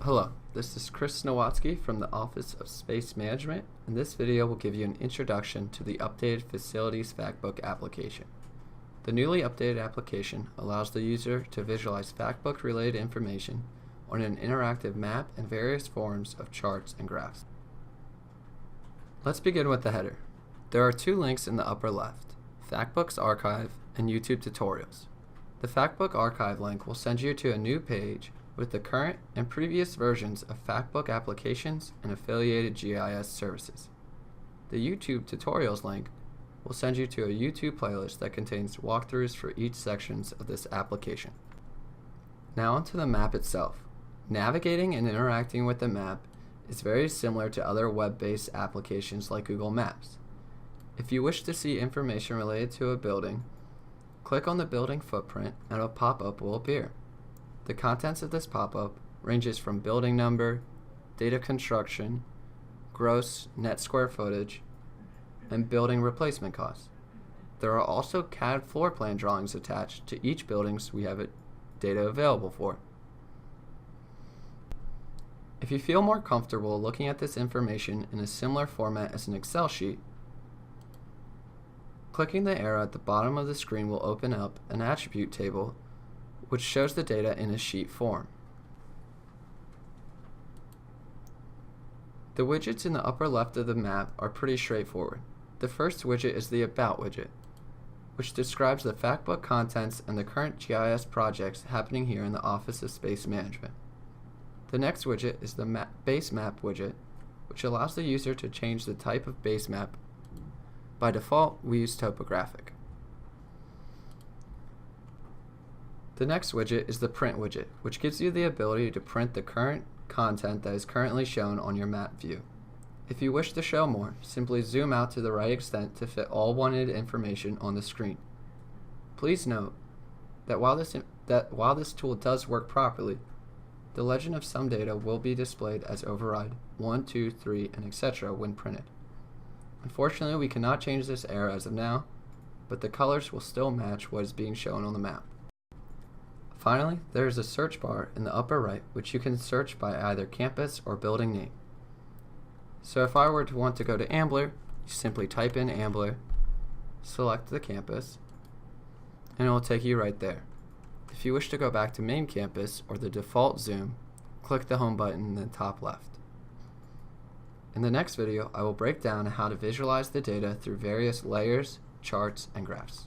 Hello, this is Chris Nowatzki from the Office of Space Management, and this video will give you an introduction to the updated Facilities Factbook application. The newly updated application allows the user to visualize Factbook-related information on an interactive map and various forms of charts and graphs. Let's begin with the header. There are two links in the upper left, Factbooks Archive and YouTube Tutorials. The Factbook Archive link will send you to a new page with the current and previous versions of Factbook applications and affiliated GIS services. The YouTube Tutorials link will send you to a YouTube playlist that contains walkthroughs for each sections of this application. Now onto the map itself. Navigating and interacting with the map is very similar to other web-based applications like Google Maps. If you wish to see information related to a building, click on the building footprint and a pop-up will appear. The contents of this pop-up ranges from building number, date of construction, gross net square footage, and building replacement costs. There are also CAD floor plan drawings attached to each buildings we have data available for. If you feel more comfortable looking at this information in a similar format as an Excel sheet, clicking the arrow at the bottom of the screen will open up an attribute table which shows the data in a sheet form. The widgets in the upper left of the map are pretty straightforward. The first widget is the About widget, which describes the Factbook contents and the current GIS projects happening here in the Office of Space Management. The next widget is the Base Map widget, which allows the user to change the type of base map. By default, we use topographic. The next widget is the Print widget, which gives you the ability to print the current content that is currently shown on your map view. If you wish to show more, simply zoom out to the right extent to fit all wanted information on the screen. Please note that while this tool does work properly, the legend of some data will be displayed as override 1, 2, 3, and etc. when printed. Unfortunately, we cannot change this error as of now, but the colors will still match what is being shown on the map. Finally, there is a search bar in the upper right which you can search by either campus or building name. So if I were to want to go to Ambler, you simply type in Ambler, select the campus, and it will take you right there. If you wish to go back to main campus or the default zoom, click the home button in the top left. In the next video, I will break down how to visualize the data through various layers, charts, and graphs.